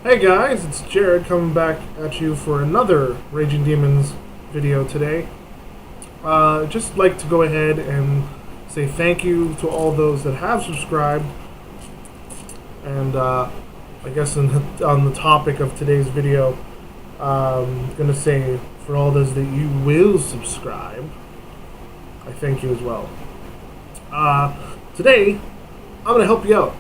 Hey guys, it's Jared coming back at you for another Raging Demons video today. Just like to go ahead and say thank you to all those that have subscribed. And I guess on the topic of today's video, I'm going to say for all those that you will subscribe, I thank you as well. Today, I'm going to help you out.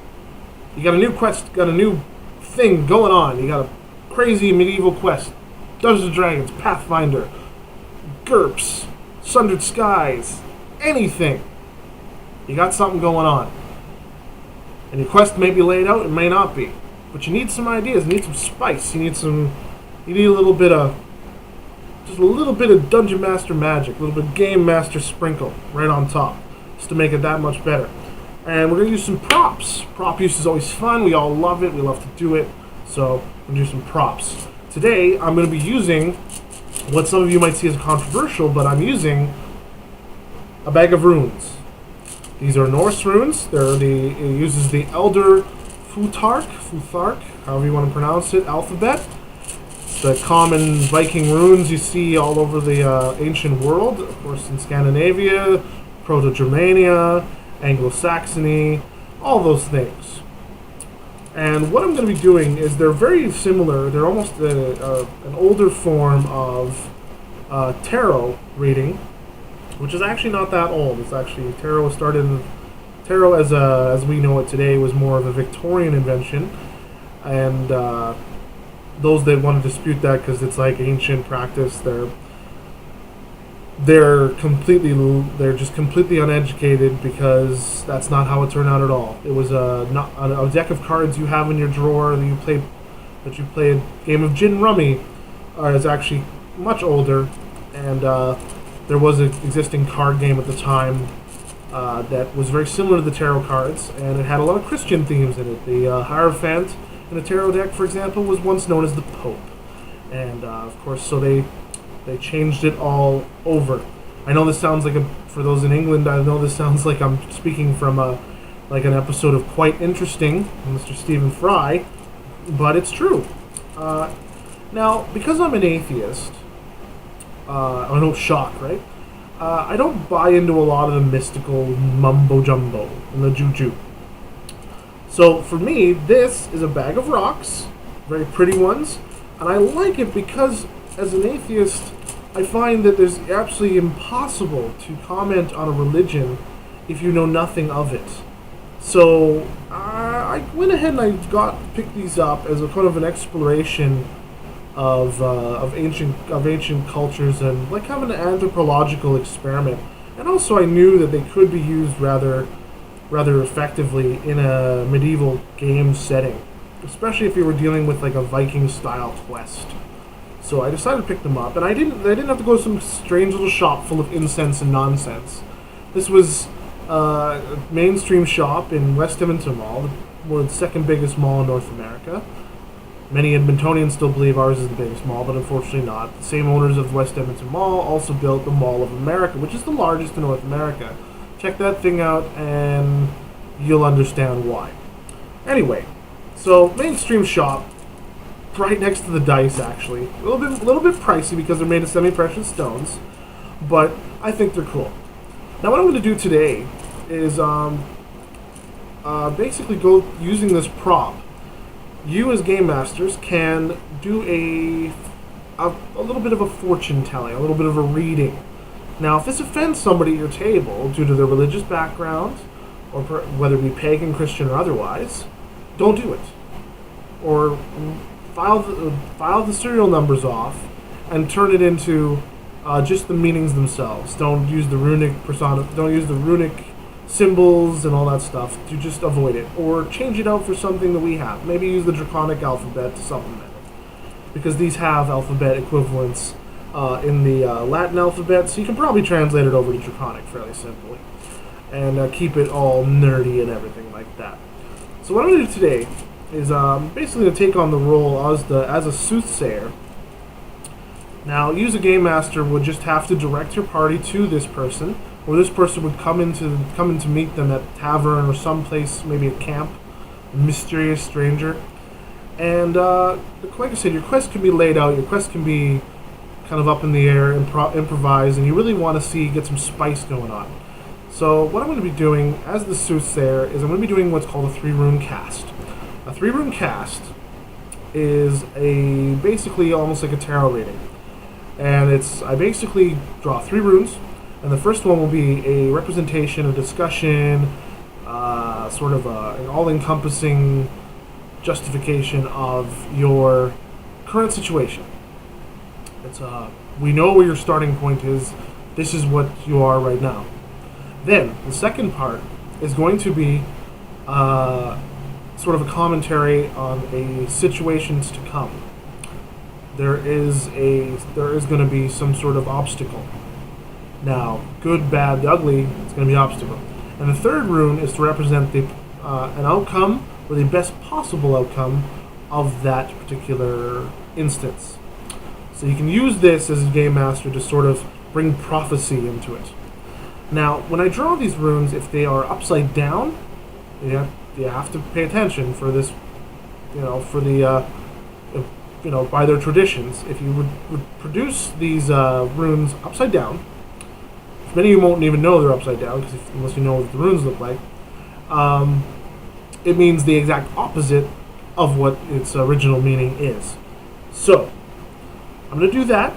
You got a new quest, got a new thing going on. You got a crazy medieval quest, Dungeons & Dragons, Pathfinder, GURPS, Sundered Skies, anything. You got something going on. And your quest may be laid out, it may not be. But you need some ideas, you need some spice, you need a little bit of, just a little bit of Dungeon Master magic, a little bit of Game Master sprinkle right on top, just to make it that much better. And we're going to use some props. Prop use is always fun. We all love it. We love to do it. So we're going to do some props. Today, I'm going to be using what some of you might see as controversial, but I'm using a bag of runes. These are Norse runes. It uses the Elder Futhark, however you want to pronounce it, alphabet. The common Viking runes you see all over the ancient world, of course in Scandinavia, Proto-Germania, Anglo-Saxony, all those things. And what I'm going to be doing is they're very similar. They're almost an older form of tarot reading, which is actually not that old. It's actually tarot as we know it today was more of a Victorian invention, and those that want to dispute that because it's like ancient practice, they're just completely uneducated, because that's not how it turned out at all. It was a deck of cards you have in your drawer that you play a game of gin rummy is actually much older, and there was an existing card game at the time that was very similar to the tarot cards, and it had a lot of Christian themes in it. The Hierophant in a tarot deck, for example, was once known as the Pope, and of course, so they changed it all over. I know this sounds like for those in England, I know this sounds like I'm speaking from like an episode of Quite Interesting, Mr. Stephen Fry, but it's true. Now, because I'm an atheist, I know, shock, right? I don't buy into a lot of the mystical mumbo-jumbo and the juju. So for me, this is a bag of rocks, very pretty ones, and I like it because as an atheist, I find that there's absolutely impossible to comment on a religion if you know nothing of it. So I went ahead and I picked these up as a kind of an exploration of ancient cultures, and like kind of an anthropological experiment. And also I knew that they could be used rather effectively in a medieval game setting, especially if you were dealing with like a Viking style quest. So I decided to pick them up, and I didn't have to go to some strange little shop full of incense and nonsense. This was a mainstream shop in West Edmonton Mall, the second biggest mall in North America. Many Edmontonians still believe ours is the biggest mall, but unfortunately not. The same owners of West Edmonton Mall also built the Mall of America, which is the largest in North America. Check that thing out, and you'll understand why. Anyway, so mainstream shop, right next to the dice, actually. A little bit pricey because they're made of semi-precious stones, but I think they're cool. Now what I'm going to do today is basically go using this prop. You as game masters can do a little bit of a fortune telling, a little bit of a reading. Now if this offends somebody at your table due to their religious background, or whether it be pagan, Christian, or otherwise, don't do it. Or file the serial numbers off and turn it into just the meanings themselves. Don't use the runic Don't use the runic symbols and all that stuff. Just avoid it, or change it out for something that we have. Maybe use the Draconic alphabet to supplement it, because these have alphabet equivalents in the Latin alphabet, so you can probably translate it over to Draconic fairly simply, and keep it all nerdy and everything like that. So what I'm going to do today is basically to take on the role as a soothsayer. Now, you as a game master would just have to direct your party to this person, or this person would come in to meet them at a tavern or someplace, maybe a camp, a mysterious stranger, And like I said, your quest can be laid out. Your quest can be kind of up in the air, improvise, and you really want to get some spice going on. So what I'm going to be doing, as the soothsayer, is I'm going to be doing what's called a 3-rune cast. A 3-rune cast is basically almost like a tarot reading. And I basically draw 3 runes, and the first one will be a representation, a discussion, sort of an all-encompassing justification of your current situation. We know where your starting point is. This is what you are right now. Then the second part is going to be sort of a commentary on situations to come. There is going to be some sort of obstacle. Now, good, bad, ugly, it's going to be obstacle. And the third rune is to represent an outcome, or the best possible outcome of that particular instance. So you can use this as a game master to sort of bring prophecy into it. Now, when I draw these runes, if they are upside down, you have to pay attention for this, by their traditions. If you would produce these runes upside down, many of you won't even know they're upside down, unless you know what the runes look like, it means the exact opposite of what its original meaning is. So, I'm going to do that,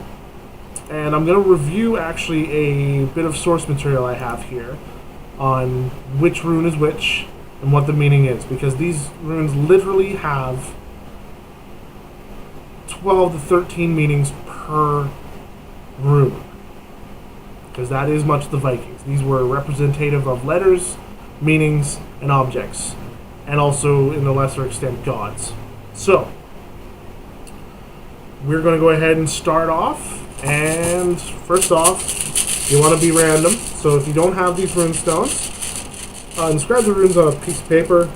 and I'm going to review actually a bit of source material I have here on which rune is which and what the meaning is, because these runes literally have 12 to 13 meanings per rune, because that is much the Vikings. These were representative of letters, meanings, and objects, and also, in a lesser extent, gods. So, we're going to go ahead and start off, and first off, you want to be random. So if you don't have these rune stones, inscribe the runes on a piece of paper,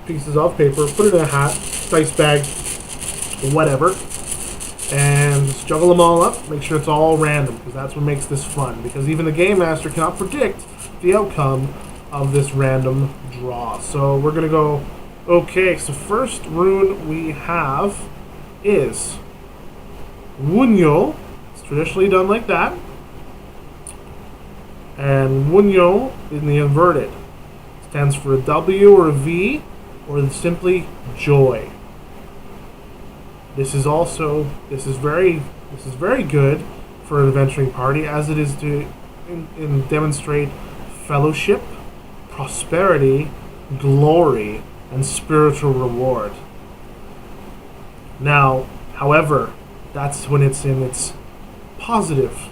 pieces of paper, put it in a hat, dice bag, whatever, and just juggle them all up. Make sure it's all random, because that's what makes this fun, because even the game master cannot predict the outcome of this random draw. So we're going to go, okay, so first rune we have is Wunyo. It's traditionally done like that. And Wunyo in the inverted stands for a W or a V, or simply joy. This is very good for an adventuring party, as it is to demonstrate fellowship, prosperity, glory, and spiritual reward. Now, however, that's when it's in its positive.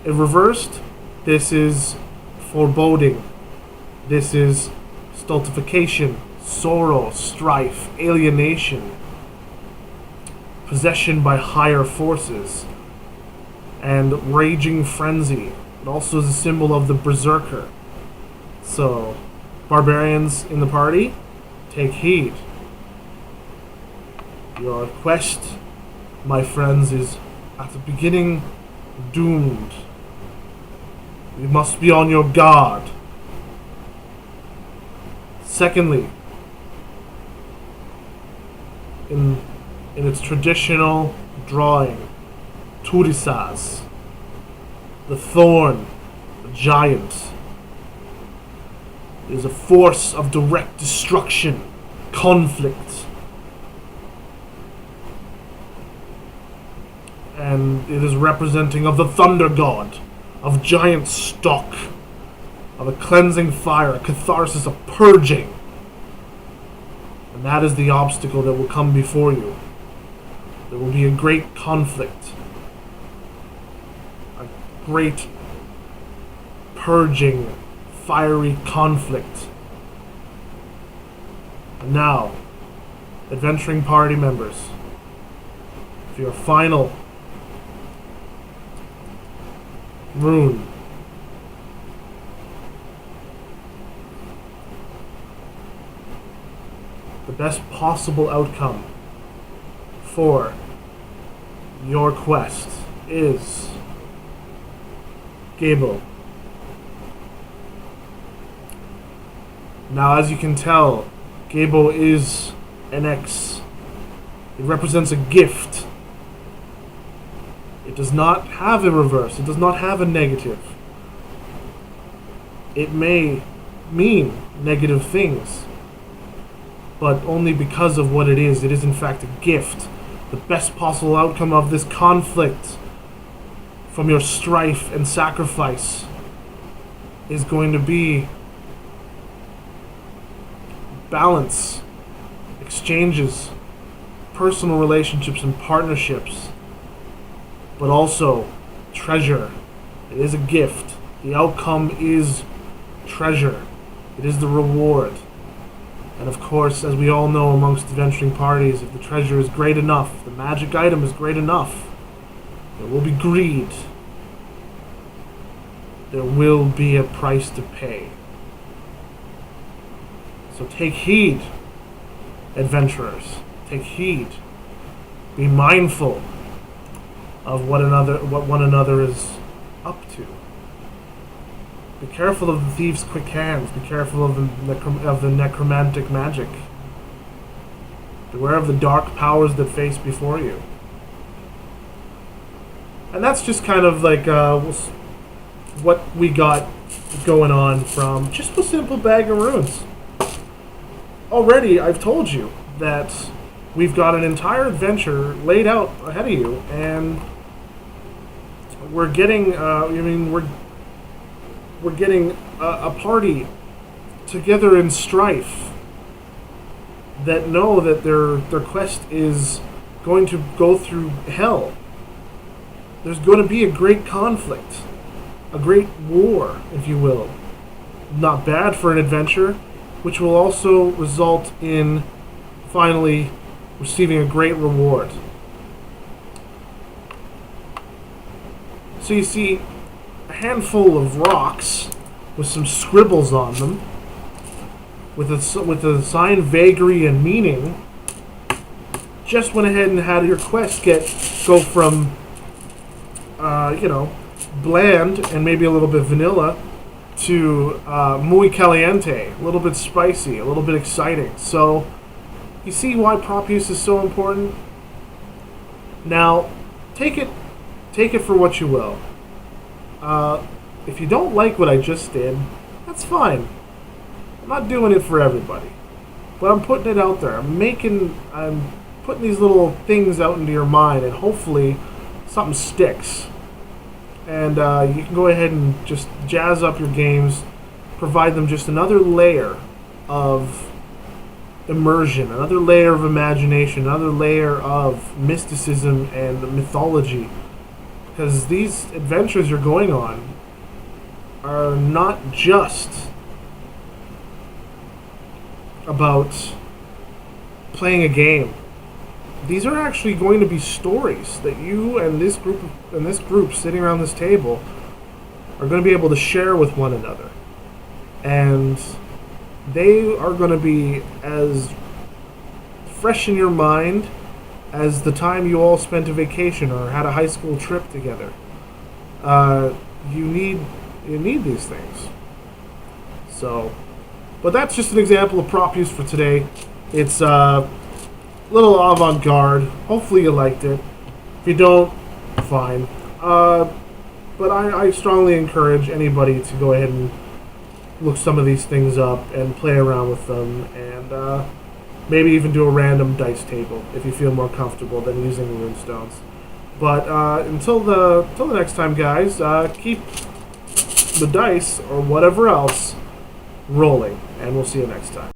In reversed, this is foreboding. This is stultification, sorrow, strife, alienation, possession by higher forces, and raging frenzy. It also is a symbol of the berserker. So, barbarians in the party, take heed. Your quest, my friends, is at the beginning doomed. You must be on your guard. Secondly, in its traditional drawing, Turisas, the thorn, the giant, is a force of direct destruction, conflict, and it is representing of the thunder god, of giant stock, of a cleansing fire, a catharsis, a purging. And that is the obstacle that will come before you. There will be a great conflict, a great purging, fiery conflict. And now, adventuring party members, for your final rune, the best possible outcome for your quest is Gable. Now, as you can tell, Gable is an It represents a gift. It does not have a reverse. It does not have a negative. It may mean negative things, but only because of what it is. It is in fact a gift. The best possible outcome of this conflict from your strife and sacrifice is going to be balance, exchanges, personal relationships and partnerships, but also treasure. It is a gift. The outcome is treasure. It is the reward. And of course, as we all know amongst adventuring parties, if the treasure is great enough, if the magic item is great enough, there will be greed. There will be a price to pay. So take heed, adventurers. Take heed. Be mindful of what one another is up to. Be careful of the thief's quick hands. Be careful of the necromantic magic. Beware of the dark powers that face before you. And that's just kind of like what we got going on from just a simple bag of runes. Already, I've told you that we've got an entire adventure laid out ahead of you, and we're getting, we're getting a party together in Strife that know that their quest is going to go through hell. There's going to be a great conflict, a great war, if you will. Not bad for an adventure, which will also result in finally receiving a great reward. So you see a handful of rocks with some scribbles on them, with a sign vagary and meaning, just went ahead and had your quest go from bland and maybe a little bit vanilla to muy caliente, a little bit spicy, a little bit exciting. So you see why prop use is so important? Now, take it for what you will. If you don't like what I just did, that's fine. I'm not doing it for everybody. But I'm putting it out there. I'm putting these little things out into your mind, and hopefully something sticks. And you can go ahead and just jazz up your games, provide them just another layer of immersion, another layer of imagination, another layer of mysticism and mythology. Because these adventures you're going on are not just about playing a game. These are actually going to be stories that you and this group sitting around this table are going to be able to share with one another. And they are going to be as fresh in your mind as the time you all spent a vacation or had a high school trip together. You need these things. So, but that's just an example of prop use for today. It's little avant-garde. Hopefully you liked it. If you don't, fine. But I strongly encourage anybody to go ahead and look some of these things up and play around with them, and maybe even do a random dice table if you feel more comfortable than using rune stones. But until the next time, guys, keep the dice or whatever else rolling, and we'll see you next time.